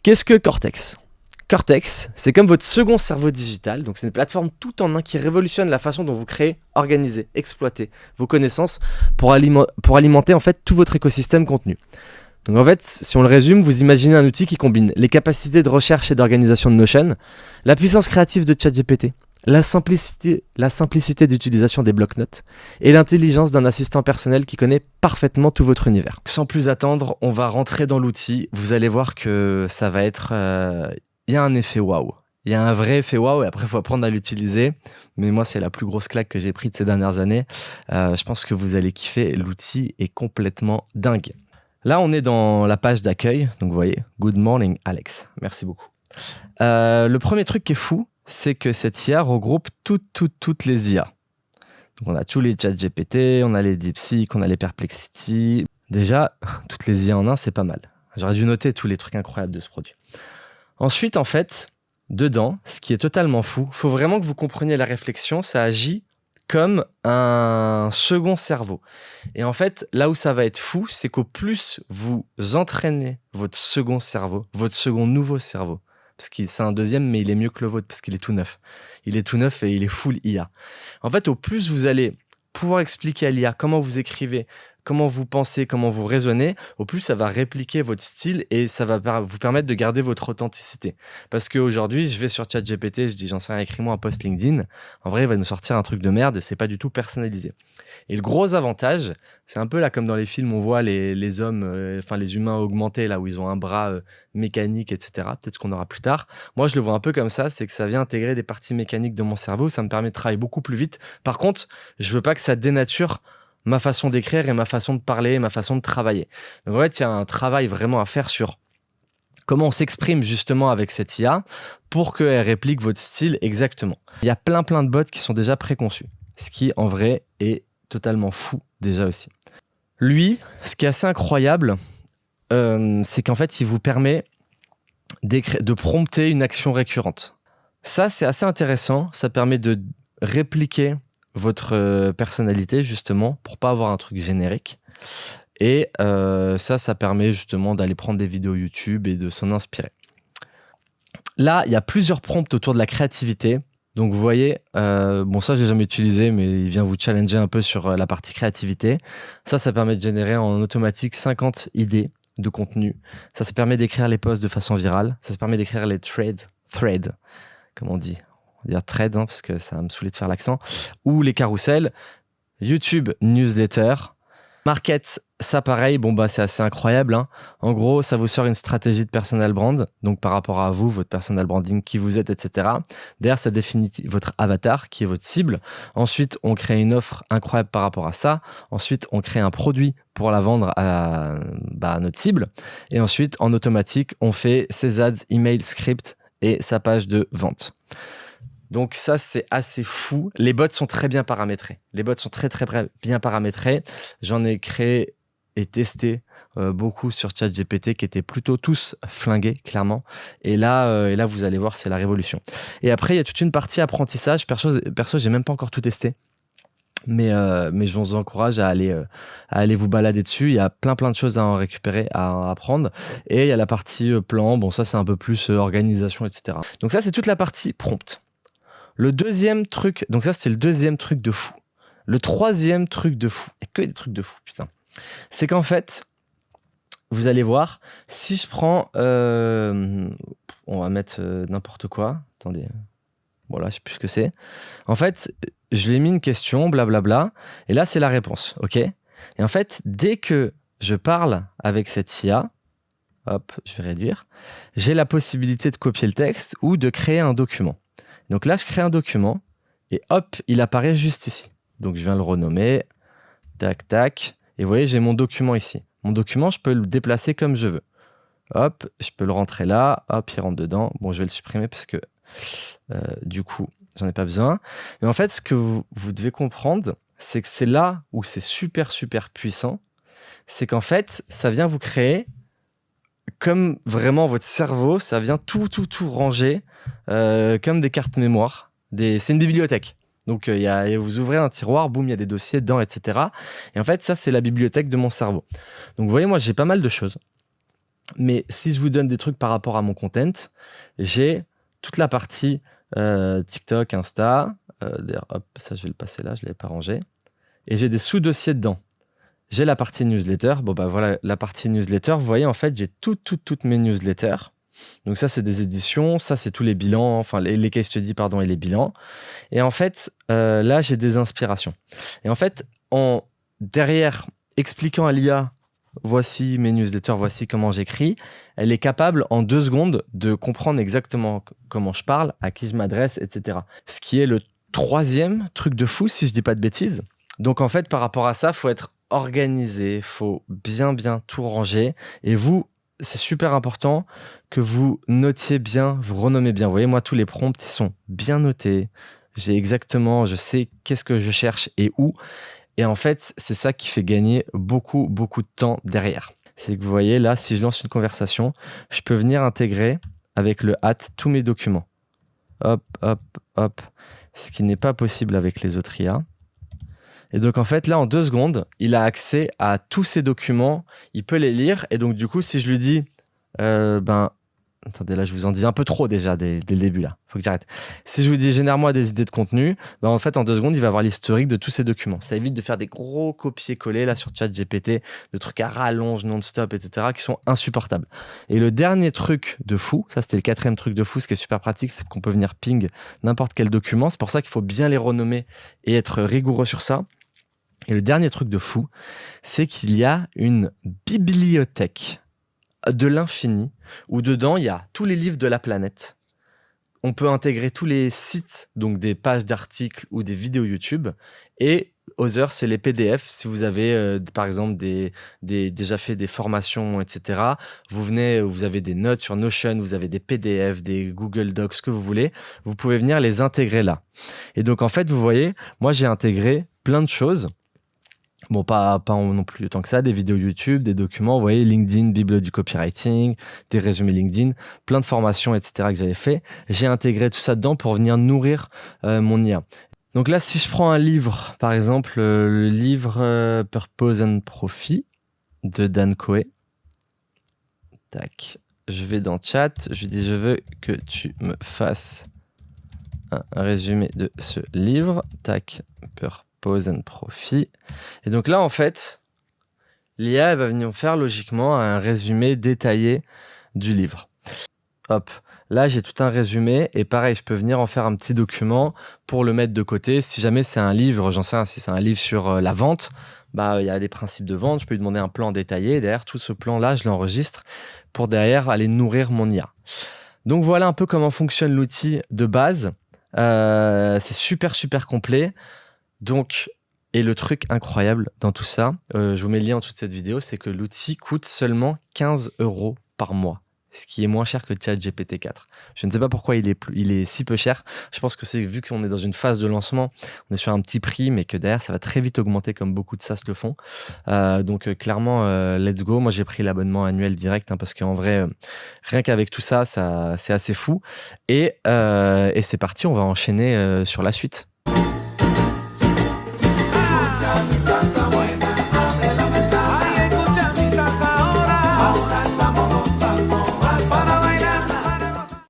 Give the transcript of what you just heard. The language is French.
Qu'est-ce que Cortex? Cortex, c'est comme votre second cerveau digital, donc c'est une plateforme tout en un qui révolutionne la façon dont vous créez, organisez, exploitez vos connaissances pour alimenter en fait tout votre écosystème contenu. Donc en fait, si on le résume, vous imaginez un outil qui combine les capacités de recherche et d'organisation de Notion, la puissance créative de ChatGPT, la simplicité d'utilisation des blocs-notes et l'intelligence d'un assistant personnel qui connaît parfaitement tout votre univers. Sans plus attendre, on va rentrer dans l'outil. Vous allez voir que ça va être... Il y a un effet waouh. Il y a un vrai effet waouh et après, il faut apprendre à l'utiliser. Mais moi, c'est la plus grosse claque que j'ai prise de ces dernières années. Je pense que vous allez kiffer. L'outil est complètement dingue. Là, on est dans la page d'accueil. Donc, vous voyez, Good morning, Alex. Merci beaucoup. Le premier truc qui est fou, c'est que cette IA regroupe toutes les IA. Donc, on a tous les ChatGPT, on a les DeepSeek, on a les Perplexity. Déjà, toutes les IA en un, c'est pas mal. J'aurais dû noter tous les trucs incroyables de ce produit. Ensuite, en fait, dedans, ce qui est totalement fou, faut vraiment que vous compreniez la réflexion, ça agit comme un second cerveau. Et en fait, là où ça va être fou, c'est qu'au plus vous entraînez votre second cerveau, votre second nouveau cerveau, parce que c'est un deuxième, mais il est mieux que le vôtre, parce qu'il est tout neuf. Il est tout neuf et il est full IA. En fait, au plus vous allez pouvoir expliquer à l'IA comment vous écrivez, comment vous pensez, comment vous raisonnez, au plus ça va répliquer votre style et ça va vous permettre de garder votre authenticité. Parce qu'aujourd'hui, je vais sur ChatGPT, je dis j'en sais rien, écris-moi un post LinkedIn. En vrai, il va nous sortir un truc de merde et c'est pas du tout personnalisé. Et le gros avantage, c'est un peu là comme dans les films, on voit les hommes, enfin les humains augmentés, là où ils ont un bras mécanique, etc. Peut-être qu'on aura plus tard. Moi, je le vois un peu comme ça, c'est que ça vient intégrer des parties mécaniques de mon cerveau, ça me permet de travailler beaucoup plus vite. Par contre, je veux pas que ça dénature ma façon d'écrire et ma façon de parler, et ma façon de travailler. Donc en fait, il y a un travail vraiment à faire sur comment on s'exprime justement avec cette IA pour qu'elle réplique votre style exactement. Il y a plein de bots qui sont déjà préconçus, ce qui en vrai est totalement fou déjà aussi. Lui, ce qui est assez incroyable, c'est qu'en fait, il vous permet de prompter une action récurrente. Ça, c'est assez intéressant. Ça permet de répliquer votre personnalité, justement, pour pas avoir un truc générique. Et ça permet justement d'aller prendre des vidéos YouTube et de s'en inspirer. Là, il y a plusieurs prompts autour de la créativité. Donc, vous voyez, bon, ça, je l'ai jamais utilisé, mais il vient vous challenger un peu sur la partie créativité. Ça permet de générer en automatique 50 idées de contenu. Ça permet d'écrire les posts de façon virale. Ça permet d'écrire les threads, comme on dit. On va dire thread, hein, parce que ça va me saouler de faire l'accent. Ou les carousels. YouTube Newsletter. Market, ça pareil, bon bah c'est assez incroyable, hein. En gros, ça vous sort une stratégie de personal brand, donc par rapport à vous, votre personal branding, qui vous êtes, etc. Derrière, ça définit votre avatar, qui est votre cible. Ensuite, on crée une offre incroyable par rapport à ça. Ensuite, on crée un produit pour la vendre à notre cible. Et ensuite, en automatique, on fait ses ads, email, script et sa page de vente. Donc ça, c'est assez fou. Les bots sont très bien paramétrés. Les bots sont très bien paramétrés. J'en ai créé et testé beaucoup sur ChatGPT qui étaient plutôt tous flingués, clairement. Et là, vous allez voir, c'est la révolution. Et après, il y a toute une partie apprentissage. Perso, j'ai même pas encore tout testé. Mais je vous encourage à aller vous balader dessus. Il y a plein de choses à en récupérer, à apprendre. Et il y a la partie plan. Bon, ça, c'est un peu plus organisation, etc. Donc ça, c'est toute la partie prompt. Le deuxième truc, donc ça c'était le deuxième truc de fou. Le troisième truc de fou, et que des trucs de fou, putain, c'est qu'en fait, vous allez voir, si je prends, on va mettre n'importe quoi, attendez, bon là je sais plus ce que c'est. En fait, je lui ai mis une question, blablabla, et là c'est la réponse, ok? Et en fait, dès que je parle avec cette IA, hop, je vais réduire, j'ai la possibilité de copier le texte ou de créer un document. Donc là, je crée un document et hop, il apparaît juste ici. Donc je viens le renommer, tac, tac. Et vous voyez, j'ai mon document ici. Mon document, je peux le déplacer comme je veux. Hop, je peux le rentrer là, hop, il rentre dedans. Bon, je vais le supprimer parce que du coup, j'en ai pas besoin. Mais en fait, ce que vous devez comprendre, c'est que c'est là où c'est super puissant. C'est qu'en fait, ça vient vous créer comme vraiment votre cerveau, ça vient tout ranger comme des cartes mémoire. C'est une bibliothèque. Donc, vous ouvrez un tiroir, boum, il y a des dossiers dedans, etc. Et en fait, ça, c'est la bibliothèque de mon cerveau. Donc, vous voyez, moi, j'ai pas mal de choses. Mais si je vous donne des trucs par rapport à mon content, j'ai toute la partie TikTok, Insta. D'ailleurs, hop, ça je vais le passer là, je ne l'avais pas rangé. Et j'ai des sous-dossiers dedans. J'ai la partie newsletter. Bon, bah voilà, la partie newsletter. Vous voyez, en fait, j'ai toutes mes newsletters. Donc ça, c'est des éditions. Ça, c'est tous les bilans, enfin les case studies, pardon, et les bilans. Et en fait, là, j'ai des inspirations. Et en fait, derrière, expliquant à l'IA, voici mes newsletters, voici comment j'écris, elle est capable en 2 secondes de comprendre exactement comment je parle, à qui je m'adresse, etc. Ce qui est le 3e truc de fou, si je dis pas de bêtises. Donc en fait, par rapport à ça, faut être organisé, faut bien tout ranger. Et vous, c'est super important que vous notiez bien, vous renommez bien. Vous voyez, moi, tous les prompts, ils sont bien notés. Je sais qu'est-ce que je cherche et où. Et en fait, c'est ça qui fait gagner beaucoup de temps derrière. C'est que vous voyez là, si je lance une conversation, je peux venir intégrer avec le tous mes documents. Hop. Ce qui n'est pas possible avec les autres IA. Et donc en fait, là, en 2 secondes, il a accès à tous ces documents, il peut les lire. Et donc du coup, si je lui dis, attendez, là, je vous en dis un peu trop déjà dès le début, là. Faut que j'arrête. Si je vous dis, génère-moi des idées de contenu, en fait, en 2 secondes, il va avoir l'historique de tous ces documents. Ça évite de faire des gros copier-coller, là, sur ChatGPT, de trucs à rallonge, non-stop, etc., qui sont insupportables. Et le dernier truc de fou, ça, c'était le 4e truc de fou, ce qui est super pratique, c'est qu'on peut venir ping n'importe quel document. C'est pour ça qu'il faut bien les renommer et être rigoureux sur ça. Et le dernier truc de fou, c'est qu'il y a une bibliothèque de l'infini, où dedans, il y a tous les livres de la planète. On peut intégrer tous les sites, donc des pages d'articles ou des vidéos YouTube. Et Other, c'est les PDF. Si vous avez, par exemple, déjà fait des formations, etc., vous avez des notes sur Notion, vous avez des PDF, des Google Docs, ce que vous voulez. Vous pouvez venir les intégrer là. Et donc, en fait, vous voyez, moi, j'ai intégré plein de choses. Bon, pas non plus autant que ça, des vidéos YouTube, des documents, vous voyez, LinkedIn, Bible du copywriting, des résumés LinkedIn, plein de formations, etc. que j'avais fait. J'ai intégré tout ça dedans pour venir nourrir mon IA. Donc là, si je prends un livre, par exemple, le livre Purpose and Profit de Dan Coe. Tac. Je vais dans chat, je lui dis, je veux que tu me fasses un résumé de ce livre. Tac, Purpose and Profit. Et donc là, en fait, l'IA va venir faire logiquement un résumé détaillé du livre. Hop, là j'ai tout un résumé et pareil, je peux venir en faire un petit document pour le mettre de côté. Si jamais c'est un livre, j'en sais rien, si c'est un livre sur la vente, il y a des principes de vente, je peux lui demander un plan détaillé. Et derrière tout ce plan-là, je l'enregistre pour derrière aller nourrir mon IA. Donc voilà un peu comment fonctionne l'outil de base. C'est super complet. Donc, et le truc incroyable dans tout ça, je vous mets le lien en dessous de cette vidéo, c'est que l'outil coûte seulement 15 € par mois, ce qui est moins cher que ChatGPT 4. Je ne sais pas pourquoi il est si peu cher. Je pense que c'est vu qu'on est dans une phase de lancement, on est sur un petit prix, mais que derrière, ça va très vite augmenter comme beaucoup de SaaS le font. Donc clairement, let's go. Moi, j'ai pris l'abonnement annuel direct parce qu'en vrai, rien qu'avec tout ça, c'est assez fou. Et c'est parti, on va enchaîner sur la suite.